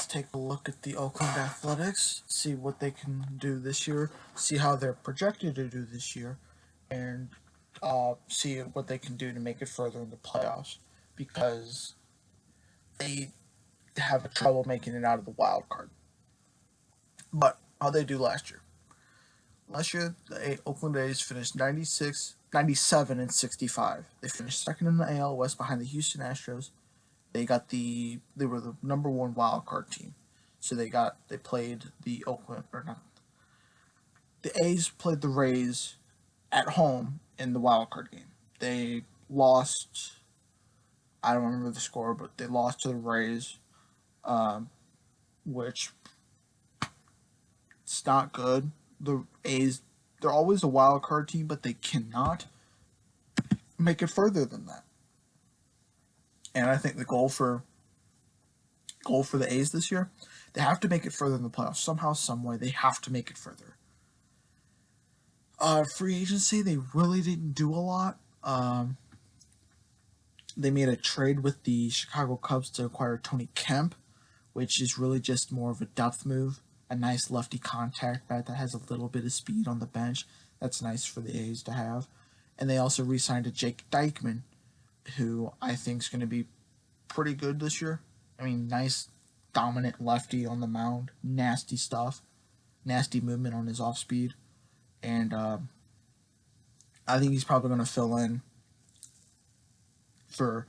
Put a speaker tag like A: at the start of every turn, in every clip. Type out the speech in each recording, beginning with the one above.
A: let's take a look at the Oakland Athletics, see what they can do this year, see how they're projected to do this year, and see what they can do to make it further in the playoffs because they have trouble making it out of the wild card. But how they do last year? Last year, the Oakland A's finished 96, 97, and 65. They finished second in the AL West behind the Houston Astros. They were the number one wild card team. So they played the Oakland or not the A's played the Rays at home in the wild card game. They lost. I don't remember the score, but they lost to the Rays, which it's not good. The A's, they're always a wild card team, but they cannot make it further than that. And I think the goal for the A's this year, they have to make it further in the playoffs somehow, some way. They have to make it further. Free agency, they really didn't do a lot. They made a trade with the Chicago Cubs to acquire Tony Kemp, which is really just more of a depth move. A nice lefty contact bat that has a little bit of speed on the bench. That's nice for the A's to have. And they also re-signed a Jake Dykman, who I think is going to be pretty good this year. I mean, nice, dominant lefty on the mound. Nasty stuff. Nasty movement on his off-speed. And I think he's probably going to fill in for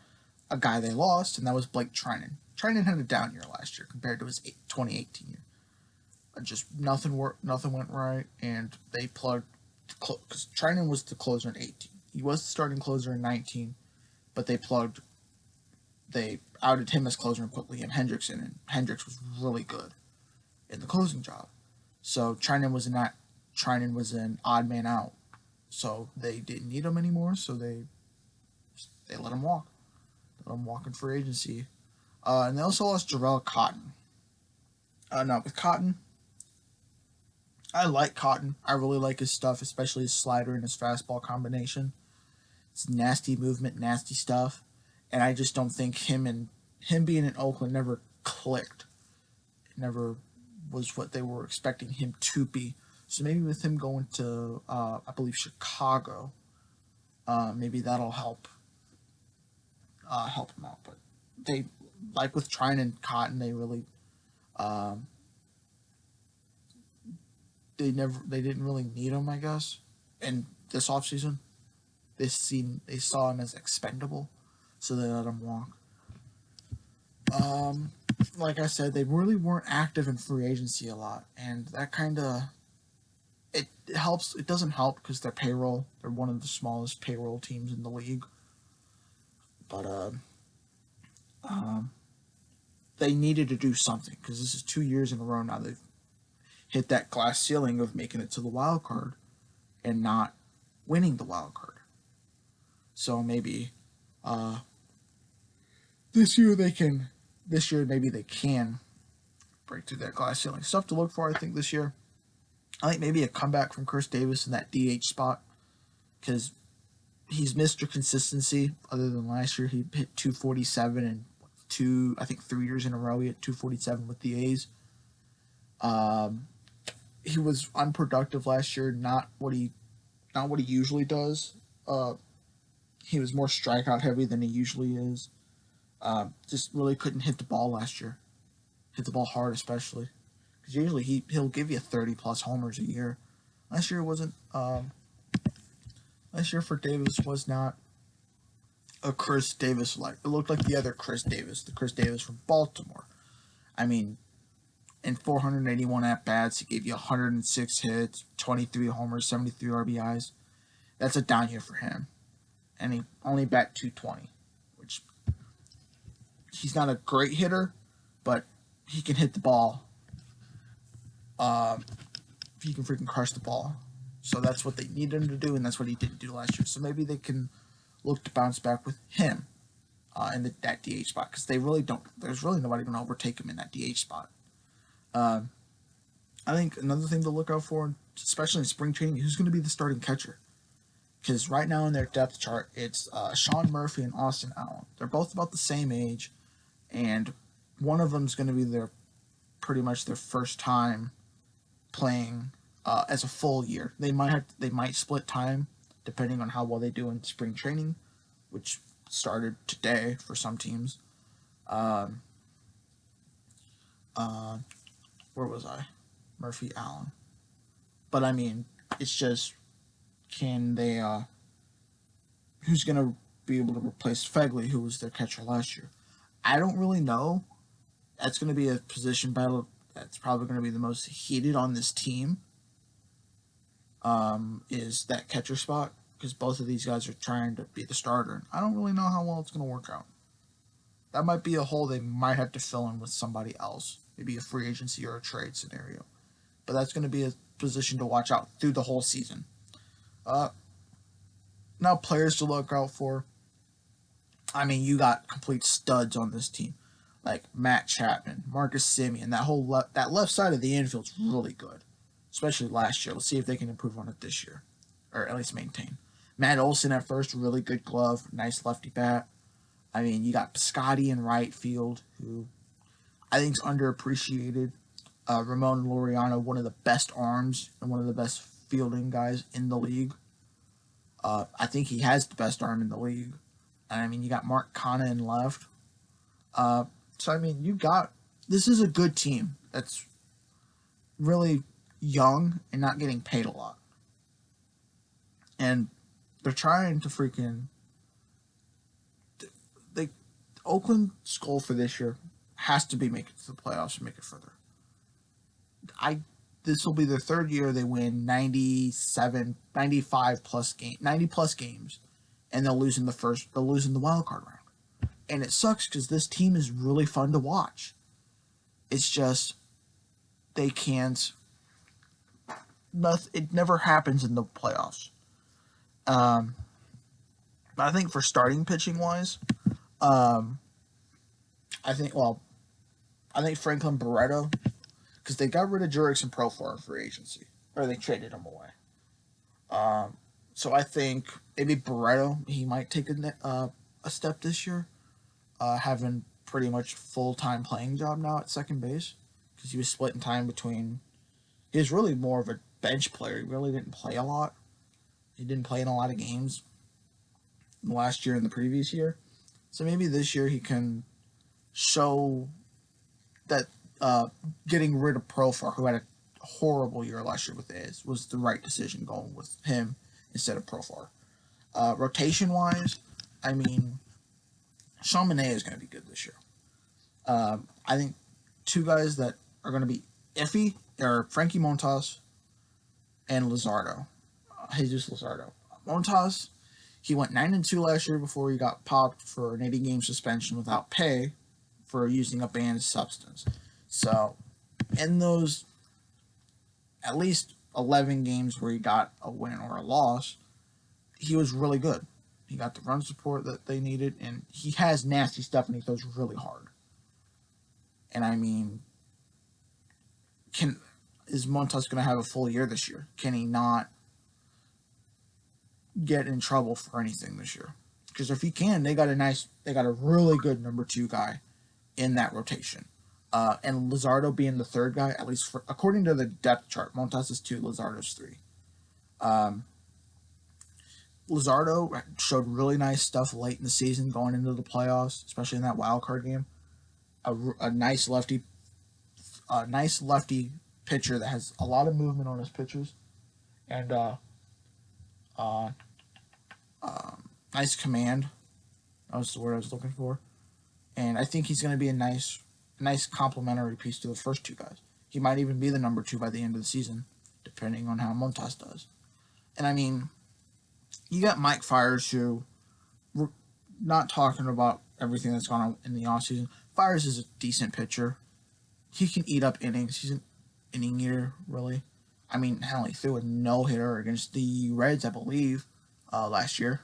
A: a guy they lost, and that was Blake Treinen. Treinen had a down year last year compared to his 2018 year. Just nothing went right, and they plugged because Treinen was the closer in 18. He was the starting closer in 19, but they outed him as closer and put Liam Hendricks in, and Hendricks was really good in the closing job. So Treinen was an odd man out, so they didn't need him anymore. So they let him walk. Let him walk in free agency, and they also lost Jarrell Cotton. Now with Cotton, I like Cotton. I really like his stuff, especially his slider and his fastball combination. It's nasty movement, nasty stuff, and I just don't think him being in Oakland never clicked. It never was what they were expecting him to be. So maybe with him going to, I believe, Chicago, maybe that'll help him out. But they, like with Treinen and Cotton, they really, they didn't really need him, I guess. And this offseason, they saw him as expendable, so they let him walk. Like I said, they really weren't active in free agency a lot, and that kind of it helps. It doesn't help because they're one of the smallest payroll teams in the league. But they needed to do something because this is 2 years in a row now they've hit that glass ceiling of making it to the wild card and not winning the wild card. So maybe this year maybe they can break through that glass ceiling. Stuff to look for, I think, this year. I think maybe a comeback from Chris Davis in that DH spot because he's Mr. Consistency. Other than last year, he hit 247 and 3 years in a row he hit 247 with the A's. He was unproductive last year. Not what he usually does. He was more strikeout heavy than he usually is. Just really couldn't hit the ball last year. Hit the ball hard, especially because usually he'll give you 30+ homers a year. Last year wasn't. Last year for Davis was not a Chris Davis like. It looked like the other Chris Davis, the Chris Davis from Baltimore. I mean, in 481 at-bats, he gave you 106 hits, 23 homers, 73 RBIs. That's a down year for him. And he only bat 220, which he's not a great hitter, but he can hit the ball. He can freaking crush the ball. So that's what they needed him to do, and that's what he didn't do last year. So maybe they can look to bounce back with him in that DH spot because they really don't. There's really nobody going to overtake him in that DH spot. I think another thing to look out for, especially in spring training, who's going to be the starting catcher. Because right now in their depth chart, it's Sean Murphy and Austin Allen. They're both about the same age, and one of them is going to be their pretty much their first time playing as a full year. They might split time depending on how well they do in spring training, which started today for some teams. Um, uh, where was I? Murphy Allen. But I mean, it's just, can they? Who's gonna be able to replace Fegley, who was their catcher last year? I don't really know. That's going to be a position battle that's probably going to be the most heated on this team. Is that catcher spot, because both of these guys are trying to be the starter. I don't really know how well it's going to work out. That might be a hole they might have to fill in with somebody else, maybe a free agency or a trade scenario. But that's going to be a position to watch out through the whole season. Now, players to look out for. I mean, you got complete studs on this team, like Matt Chapman, Marcus Semien. That left side of the infield's really good, especially last year. Let's see if they can improve on it this year, or at least maintain. Matt Olson at first, really good glove, nice lefty bat. I mean, you got Piscotty in right field, who I think is underappreciated. Ramon Laureano, one of the best arms and one of the best fielding guys in the league. I think he has the best arm in the league. And I mean, you got Mark Canha in left. So I mean, this is a good team that's really young and not getting paid a lot. And they're trying to Oakland's goal for this year has to be make it to the playoffs and make it further. This will be their third year they win 90 plus games, and they'll lose in the wild card round. And it sucks because this team is really fun to watch. It's just they can't. It never happens in the playoffs. But I think for starting pitching wise, I think Franklin Barreto, because they got rid of Jurickson and Profar in free agency, or they traded him away. So I think maybe Barreto, he might take a step this year, having pretty much full-time playing job now at second base, because he was splitting time between. He was really more of a bench player. He really didn't play a lot. He didn't play in a lot of games last year and the previous year. So maybe this year he can show that getting rid of Profar, who had a horrible year last year with the A's, was the right decision going with him instead of Profar. Rotation-wise, I mean, Sean Manaea is going to be good this year. I think two guys that are going to be iffy are Frankie Montas and Luzardo. Jesus Luzardo. Montas, he went 9-2 last year before he got popped for an 80-game suspension without pay for using a banned substance. So, in those at least 11 games where he got a win or a loss, he was really good. He got the run support that they needed, and he has nasty stuff, and he throws really hard. And I mean, is Montas going to have a full year this year? Can he not get in trouble for anything this year? Because if he can, they got a really good number 2 guy in that rotation. And Luzardo being the third guy, at least according to the depth chart, Montas is 2, Luzardo's 3. Luzardo showed really nice stuff late in the season, going into the playoffs, especially in that wild card game. A nice lefty pitcher that has a lot of movement on his pitches, and nice command. That was the word I was looking for. And I think he's going to be a nice complementary piece to the first 2 guys. He might even be the number 2 by the end of the season, depending on how Montas does. And I mean, you got Mike Fiers, who, we're not talking about everything that's gone on in the offseason. Fiers is a decent pitcher. He can eat up innings. He's an inning eater, really. I mean, hell, he threw a no-hitter against the Reds, I believe, last year.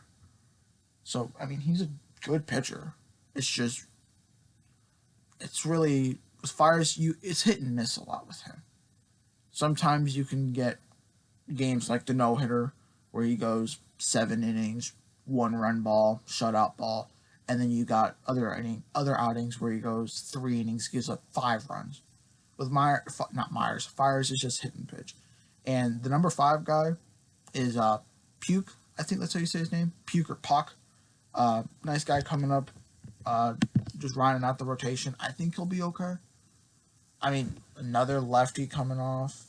A: So, I mean, he's a good pitcher. It's just, it's really, with Fiers, it's hit and miss a lot with him. Sometimes you can get games like the no-hitter, where he goes 7 innings, 1-run ball, shutout ball, and then you got other outings where he goes 3 innings, gives up 5 runs. with not Myers. Fires is just hit and pitch, and the number 5 guy is Puke. I think that's how you say his name, Puke or Puck. Nice guy coming up, just riding out the rotation. I think he'll be okay. I mean, another lefty coming off.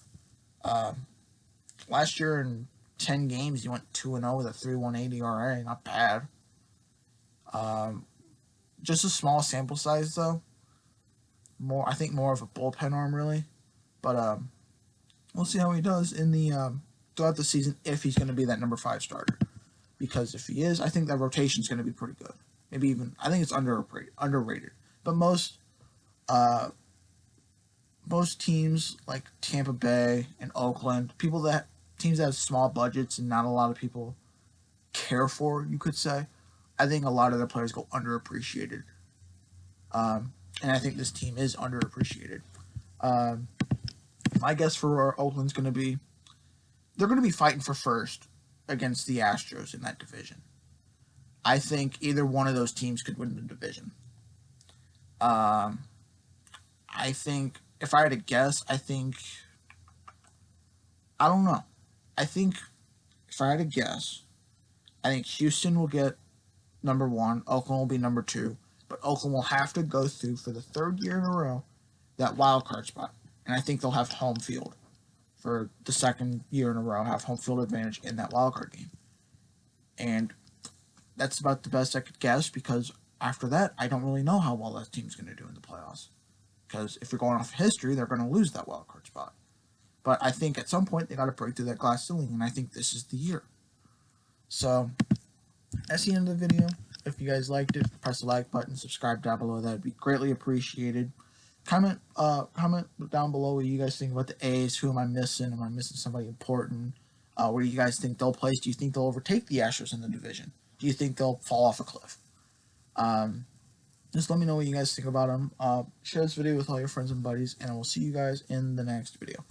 A: Last year in 10 games, he went 2-0 with a 3.18 ERA. Not bad. Just a small sample size though. I think more of a bullpen arm really. But we'll see how he does in the throughout the season if he's going to be that number 5 starter. Because if he is, I think that rotation is going to be pretty good. Maybe even I think it's underrated. But most teams like Tampa Bay and Oakland, teams that have small budgets and not a lot of people care for, you could say, I think a lot of their players go underappreciated. And I think this team is underappreciated. My guess for Oakland's going to be they're going to be fighting for first against the Astros in that division. I think either one of those teams could win the division. I think if I had to guess, I don't know. I think if I had to guess, I think Houston will get number 1, Oakland will be number 2, but Oakland will have to go through for the 3rd year in a row that wild card spot, and I think they'll have home field for the 2nd year in a row, have home field advantage in that wild card game, and that's about the best I could guess because after that, I don't really know how well that team's going to do in the playoffs. Because if you're going off history, they're going to lose that wild card spot. But I think at some point they got to break through that glass ceiling, and I think this is the year. So that's the end of the video. If you guys liked it, press the like button, subscribe down below. That would be greatly appreciated. Comment down below what you guys think about the A's. Who am I missing? Am I missing somebody important? Where do you guys think they'll place? Do you think they'll overtake the Astros in the division? Do you think they'll fall off a cliff? Just let me know what you guys think about them. Share this video with all your friends and buddies, and I will see you guys in the next video.